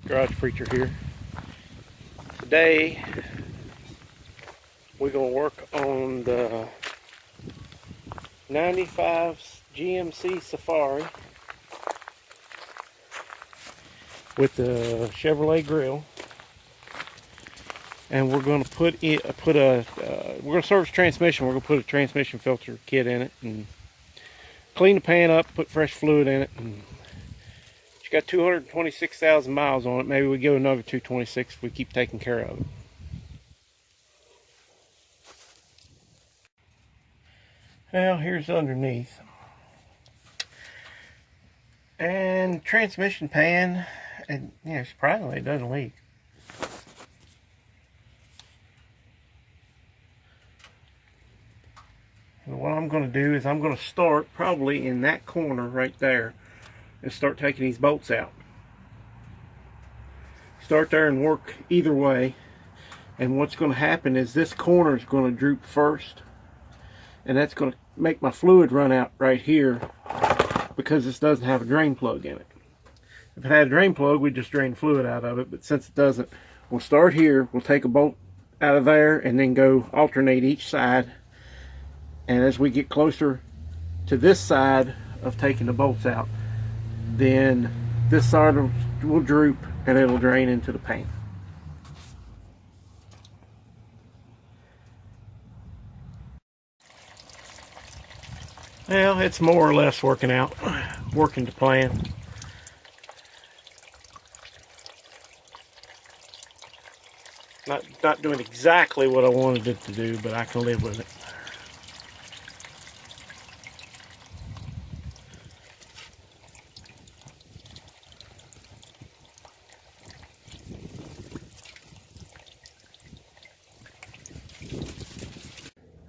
Garage Preacher here. Today we're going to work on the 95 GMC Safari with the Chevrolet grill, and we're going to we're going to service transmission. We're going to put a transmission filter kit in it and clean the pan up, put fresh fluid in it, and it's got 226,000 miles on it. Maybe we give it another 226 if we keep taking care of it. Well, here's underneath. And transmission pan, and yeah, surprisingly it doesn't leak. And what I'm going to do is I'm going to start probably in that corner right there and start taking these bolts out. Start there and work either way. And what's going to happen is this corner is going to droop first, and that's going to make my fluid run out right here because this doesn't have a drain plug in it. If it had a drain plug, we'd just drain fluid out of it, but since it doesn't, we'll start here, we'll take a bolt out of there and then go alternate each side. And as we get closer to this side of taking the bolts out, then this side will droop and it'll drain into the pan. Well, it's more or less working out, working to plan. Not doing exactly what I wanted it to do, but I can live with it.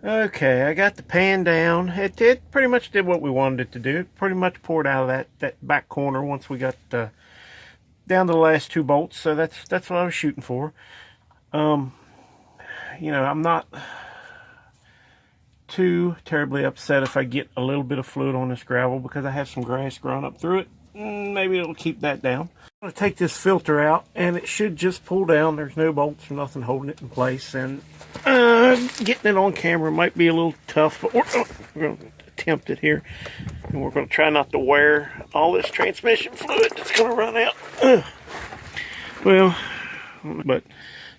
Okay, I got the pan down. It pretty much did what we wanted it to do. It pretty much poured out of that back corner once we got down to the last two bolts. So that's what I was shooting for. You know, I'm not too terribly upset if I get a little bit of fluid on this gravel because I have some grass growing up through it. Maybe it'll keep that down. I'm going to take this filter out, and it should just pull down. There's no bolts or nothing holding it in place, and getting it on camera might be a little tough, but we're going to attempt it here, and we're going to try not to wear all this transmission fluid that's going to run out. Well, but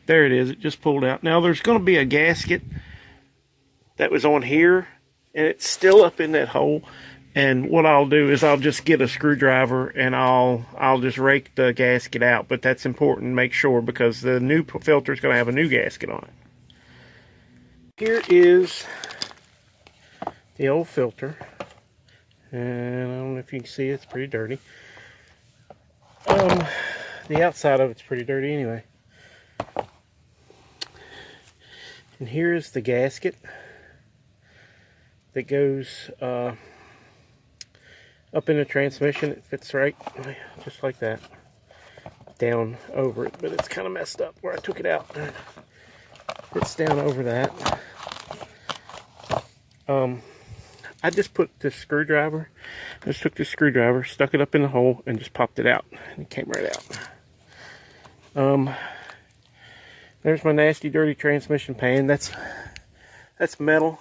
there it is. It just pulled out. Now there's going to be a gasket that was on here, and it's still up in that hole. And what I'll do is I'll just get a screwdriver and I'll just rake the gasket out. But that's important, make sure, because the new filter is going to have a new gasket on it. Here is the old filter, and I don't know if you can see it, it's pretty dirty. The outside of it's pretty dirty anyway. And here's the gasket that goes up in the transmission. It fits right just like that down over it, but it's kind of messed up where I took it out. It's down over that. I just put this screwdriver, took this screwdriver, stuck it up in the hole, and just popped it out, and it came right out. There's my nasty dirty transmission pan. That's metal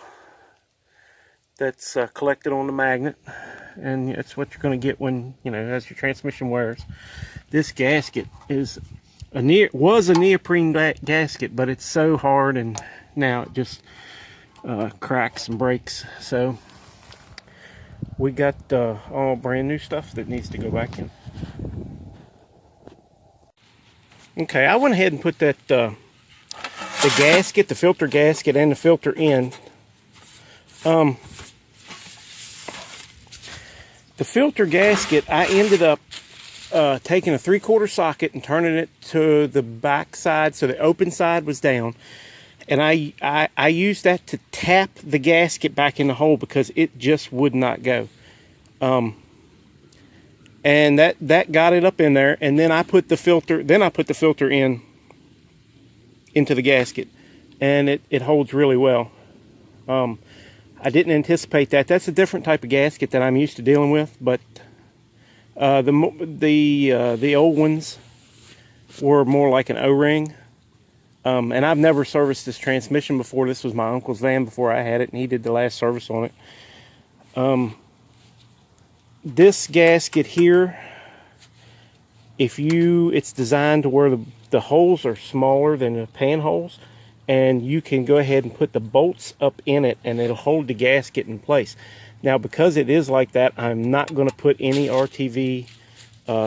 that's collected on the magnet, and it's what you're going to get when, you know, as your transmission wears. This gasket was a neoprene gasket, but it's so hard, and now it just cracks and breaks. So we got all brand new stuff that needs to go back in. Okay, I went ahead and put that the gasket, the filter gasket, and the filter in. The filter gasket, I ended up taking a 3/4 socket and turning it to the back side so the open side was down. And I used that to tap the gasket back in the hole because it just would not go. And that got it up in there. And then I put the filter in into the gasket, and it holds really well. I didn't anticipate that. That's a different type of gasket that I'm used to dealing with, but the old ones were more like an O-ring. And I've never serviced this transmission before. This was my uncle's van before I had it, and he did the last service on it. This gasket here, it's designed to where the holes are smaller than the pan holes, and you can go ahead and put the bolts up in it, and it'll hold the gasket in place. Now, because it is like that, I'm not going to put any RTV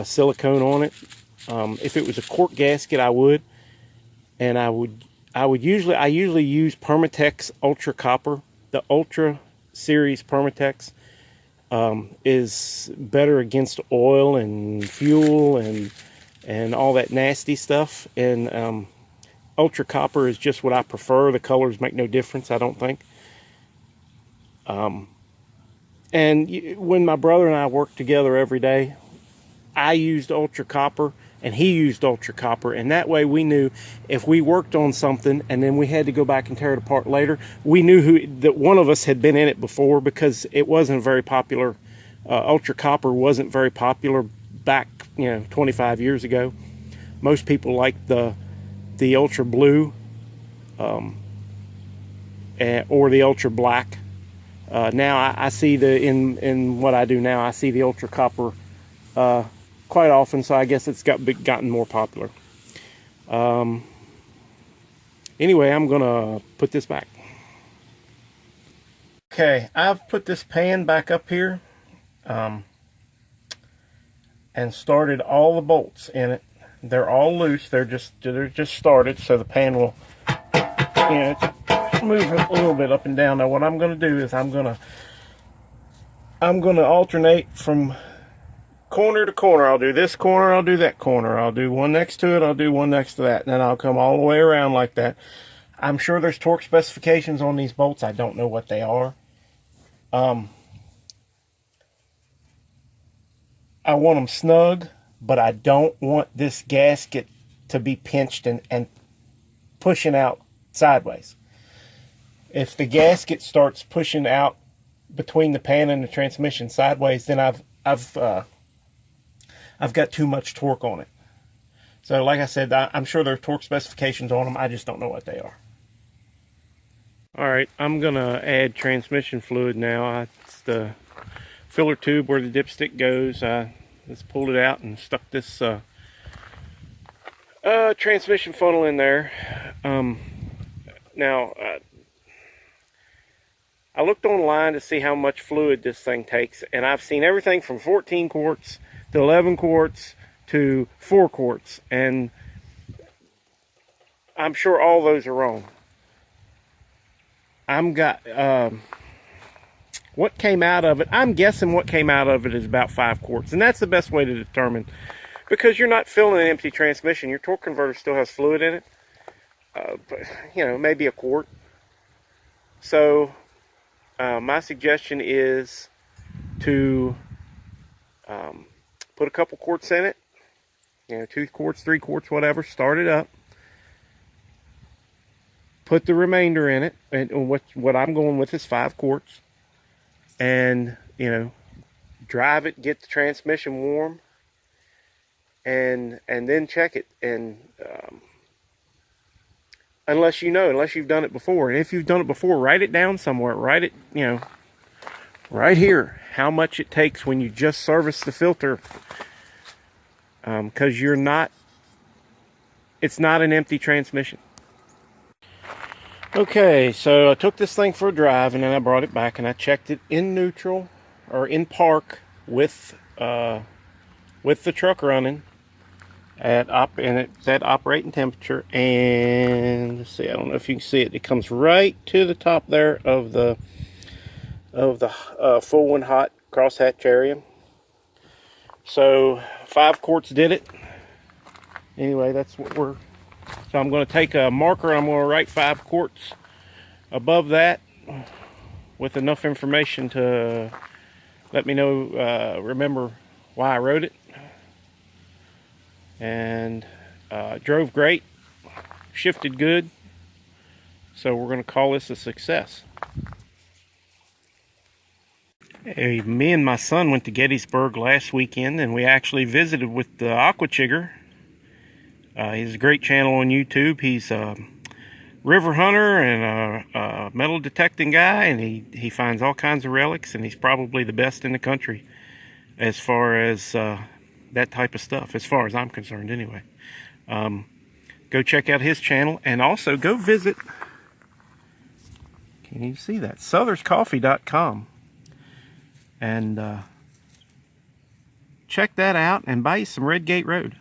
silicone on it. If it was a cork gasket, I would. And I usually use Permatex Ultra Copper. The Ultra Series Permatex is better against oil and fuel and all that nasty stuff. And Ultra Copper is just what I prefer. The colors make no difference, I don't think. And when my brother and I worked together every day, I used Ultra Copper and he used Ultra Copper, and that way we knew if we worked on something and then we had to go back and tear it apart later, we knew that one of us had been in it before, because it wasn't very popular. Ultra Copper wasn't very popular back 25 years ago. Most people liked the Ultra Blue or the Ultra Black. Now I see in what I do now, I see the Ultra Copper quite often, so I guess it's gotten more popular. Anyway, I'm gonna put this back. Okay, I've put this pan back up here and started all the bolts in it. They're all loose. They're just started, so the pan will move a little bit up and down. Now what I'm gonna do is I'm gonna alternate from corner to corner. I'll do this corner, I'll do that corner, I'll do one next to it, I'll do one next to that, and then I'll come all the way around like that. I'm sure there's torque specifications on these bolts. I don't know what they are. I want them snug, but I don't want this gasket to be pinched and pushing out sideways. If the gasket starts pushing out between the pan and the transmission sideways, then I've got too much torque on it. So like I said, I'm sure there are torque specifications on them. I just don't know what they are. Alright, I'm going to add transmission fluid now. It's the filler tube where the dipstick goes. I just pulled it out and stuck this transmission funnel in there. Now, I looked online to see how much fluid this thing takes, and I've seen everything from 14 quarts to 11 quarts to 4 quarts, and I'm sure all those are wrong. What came out of it, I'm guessing what came out of it is about 5 quarts, and that's the best way to determine, because you're not filling an empty transmission. Your torque converter still has fluid in it, but maybe a quart. So my suggestion is to put a couple quarts in it, 2 quarts, 3 quarts, whatever, start it up, put the remainder in it, and what I'm going with is 5 quarts, and drive it, get the transmission warm, and then check it. And unless you've done it before, and if you've done it before, write it down somewhere. Write it, right here, how much it takes when you just service the filter, because it's not an empty transmission. Okay, so I took this thing for a drive, and then I brought it back and I checked it in neutral or in park with the truck running at operating temperature. And let's see, I don't know if you can see it. It comes right to the top there of the full and hot crosshatch area. So 5 quarts did it. Anyway, that's what we're. So I'm going to take a marker and I'm going to write 5 quarts above that with enough information to let me know, remember why I wrote it. And drove great, shifted good, so we're going to call this a success. Hey, me and my son went to Gettysburg last weekend, and we actually visited with the aqua chigger. He has a great channel on YouTube. He's a river hunter and a metal detecting guy, and he finds all kinds of relics, and he's probably the best in the country as far as that type of stuff, as far as I'm concerned anyway. Go check out his channel, and also go visit, can you see that, sotherscoffee.com, and check that out and buy you some Redgate Road.